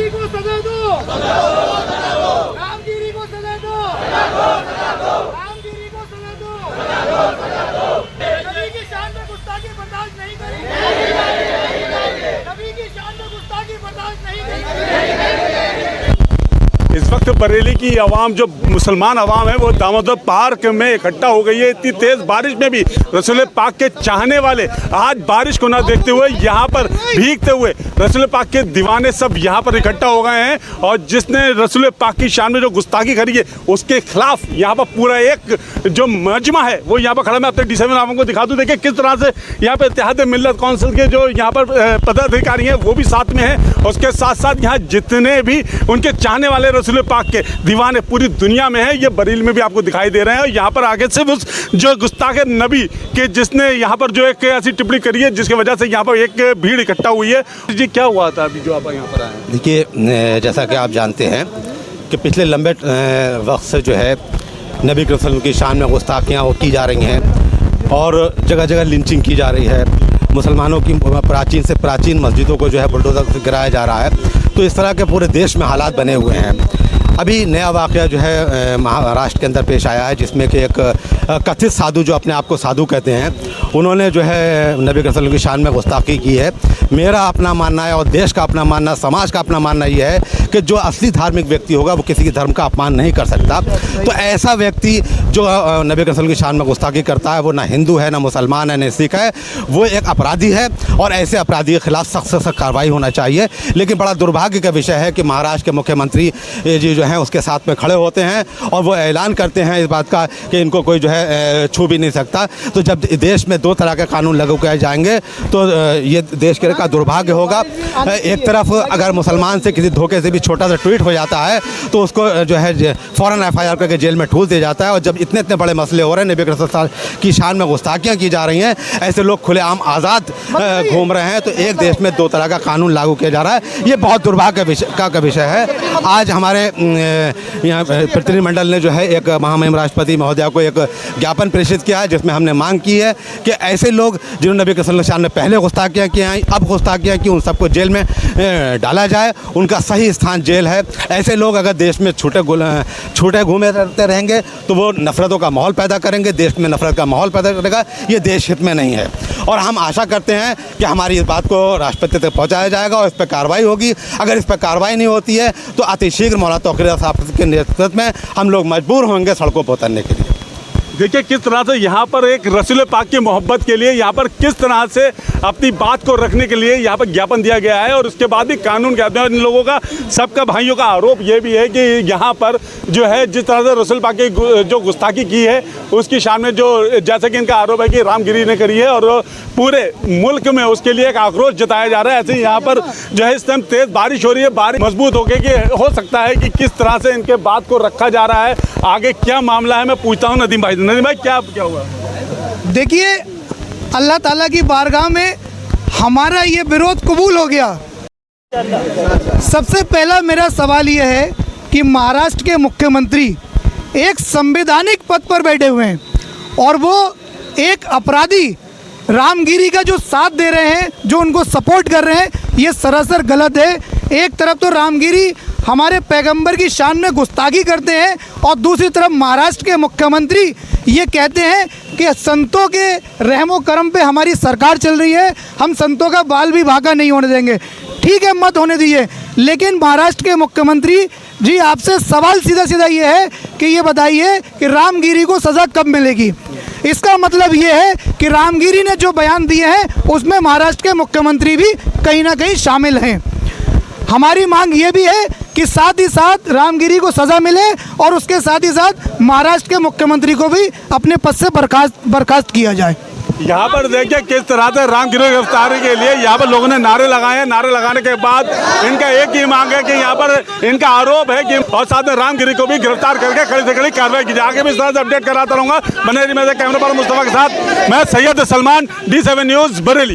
रामगिरी को सजा दो, रामगिरी को सजा दो, रामगिरी को सजा दो। नबी की शान में गुस्ताखी बर्दाश्त नहीं करेंगे, नबी की शान में गुस्ताखी बर्दाश्त नहीं करेंगे। इस वक्त बरेली की आवाम, जो मुसलमान आवाम है, वो दामोदर पार्क में इकट्ठा हो गई है। इतनी तेज़ बारिश में भी रसूल पाक के चाहने वाले आज बारिश को ना देखते हुए यहाँ पर भीगते हुए रसूल पाक के दीवाने सब यहाँ पर इकट्ठा हो गए हैं। और जिसने रसूल पाक की शान में जो गुस्ताखी करी है उसके खिलाफ यहाँ पर पूरा एक जो मजमा है वो यहाँ पर खड़ा। मैं अपने D7 आपको दिखा दूँ। देखिए किस तरह से यहाँ पर इत्तेहाद मिल्लत कौंसिल के जो यहाँ पर पदाधिकारी हैं वो भी साथ में हैं। उसके साथ साथ यहाँ जितने भी उनके चाहने वाले रसूल पाक के दीवाने पूरी दुनिया में है, ये बरेली में भी आपको दिखाई दे रहे हैं। और यहाँ पर आगे से उस जो गुस्ताखे नबी के जिसने यहाँ पर जो एक ऐसी टिप्पणी करी है जिसकी वजह से यहाँ पर एक भीड़ इकट्ठा हुई है। जी क्या हुआ था अभी जो आप यहाँ पर आए? देखिए, जैसा कि आप जानते हैं कि पिछले लंबे वक्त से जो है नबी करीम सल्लल्लाहु अलैहि वसल्लम की शान में गुस्ताखियाँ वो की जा रही हैं और जगह जगह लिंचिंग की जा रही है। मुसलमानों की प्राचीन से प्राचीन मस्जिदों को जो है बुलडोज़र से गिराया जा रहा है। तो इस तरह के पूरे देश में हालात बने हुए हैं। अभी नया वाक़या जो है महाराष्ट्र के अंदर पेश आया है, जिसमें कि एक कथित साधु, जो अपने आप को साधु कहते हैं, उन्होंने जो है नबी करीम सल्लल्लाहु अलैहि वसल्लम की शान में गुस्ताखी की है। मेरा अपना मानना है और देश का अपना मानना, समाज का अपना मानना ये है कि जो असली धार्मिक व्यक्ति होगा वो किसी के धर्म का अपमान नहीं कर सकता। तो ऐसा व्यक्ति जो नबी करीम सल्लल्लाहु अलैहि वसल्लम की शान में गुस्ताखी करता है वो ना हिंदू है, ना मुसलमान है, ना सिख है, वो एक अपराधी है और ऐसे अपराधी के खिलाफ सख्त से सख्त कार्रवाई होना चाहिए। लेकिन बड़ा दुर्भाग्य का विषय है कि महाराष्ट्र के मुख्यमंत्री जी जो हैं उसके साथ में खड़े होते हैं और वो ऐलान करते हैं इस बात का कि इनको कोई जो है छू भी नहीं सकता। तो जब देश में दो तरह के कानून लागू किए जाएंगे तो ये देश के का दुर्भाग्य होगा। एक तरफ अगर मुसलमान से किसी धोखे से भी छोटा सा ट्वीट हो जाता है तो उसको जो है फ़ौरन FIR करके जेल में ठूस दिया जाता है। और जब इतने इतने बड़े मसले हो रहे हैं, नबी करीम सल्लल्लाहु अलैहि वसल्लम की शान में गुस्ताखियाँ की जा रही हैं, ऐसे लोग खुलेआम आज़ाद घूम रहे हैं, तो एक देश में दो तरह का कानून लागू किया जा रहा है। ये बहुत दुर्भाग्य का विषय है। आज हमारे यहाँ प्रतिनिधिमंडल ने जो है एक महामहिम राष्ट्रपति महोदया को एक ज्ञापन प्रेषित किया है, जिसमें हमने मांग की है कि ऐसे लोग जिन्होंने नबी करीम सल्लल्लाहु अलैहि वसल्लम ने पहले गुस्ताखियाँ की हैं, अब गुस्ताखियाँ की, उन सबको जेल में डाला जाए। उनका सही स्थान जेल है। ऐसे लोग अगर देश में छूटे घूमे रहते रहेंगे तो वो नफ़रतों का माहौल पैदा करेंगे, देश में नफ़रत का माहौल पैदा करेगा। ये देश हित में नहीं है और हम आशा करते हैं कि हमारी इस बात को राष्ट्रपति तक पहुँचाया जाएगा और इस पर कार्रवाई होगी। अगर इस पर कार्रवाई नहीं होती है तो अतिशीघ्र मौलाना तौक़ीर रज़ा साहब के नेतृत्व में हम लोग मजबूर होंगे सड़कों पर उतरने के लिए। देखिए किस तरह से यहाँ पर एक रसूल पाक की मोहब्बत के लिए यहाँ पर किस तरह से अपनी बात को रखने के लिए यहाँ पर ज्ञापन दिया गया है। और उसके बाद भी कानून कहते हैं इन लोगों का, सबका भाइयों का आरोप ये भी है कि यहाँ पर जो है जिस तरह से रसूल पाक की जो गुस्ताखी की है उसकी शान में जो, जैसे कि इनका आरोप है कि रामगिरी ने करी है और पूरे मुल्क में उसके लिए एक आक्रोश जताया जा रहा है। ऐसे यहाँ पर जो है इस टाइम तेज़ बारिश हो रही है, बारिश मजबूत होकर कि हो सकता है कि किस तरह से इनके बात को रखा जा रहा है। आगे क्या मामला है मैं पूछता हूँ नदीम भाई। नदीम भाई क्या हुआ? देखिए, अल्लाह ताला की बारगाह में हमारा ये विरोध कबूल हो गया। सबसे पहला मेरा सवाल ये है कि महाराष्ट्र के मुख्यमंत्री एक संवैधानिक पद पर बैठे हुए हैं और वो एक अपराधी रामगिरी का जो साथ दे रहे हैं, जो उनको सपोर्ट कर रहे हैं, ये सरासर गलत है। एक तरफ तो रामगिरी हमारे पैगंबर की शान में गुस्ताखी करते हैं और दूसरी तरफ महाराष्ट्र के मुख्यमंत्री ये कहते हैं कि संतों के रहमो करम पे हमारी सरकार चल रही है, हम संतों का बाल भी भागा नहीं होने देंगे। ठीक है, मत होने दीजिए, लेकिन महाराष्ट्र के मुख्यमंत्री जी आपसे सवाल सीधा सीधा ये है कि ये बताइए कि रामगिरी को सज़ा कब मिलेगी। इसका मतलब ये है कि रामगिरी ने जो बयान दिए हैं उसमें महाराष्ट्र के मुख्यमंत्री भी कहीं ना कहीं शामिल हैं। हमारी मांग ये भी है कि साथ ही साथ रामगिरी को सज़ा मिले और उसके साथ ही साथ महाराष्ट्र के मुख्यमंत्री को भी अपने पद से बर्खास्त किया जाए। यहाँ पर देखिए किस तरह से रामगिरी की गिरफ्तारी के लिए यहाँ पर लोगों ने नारे लगाए हैं। नारे लगाने के बाद इनका एक ही मांग है कि यहाँ पर इनका आरोप है कि और साथ में रामगिरी को भी गिरफ्तार करके कड़ी से कड़ी कार्रवाई की जाए। आगे भी इस तरह से अपडेट कराता रहूँगा। बने रहिए मेरे कैमरे पर मुस्तफा के साथ, मैं सैयद सलमान, D7 न्यूज़ बरेली।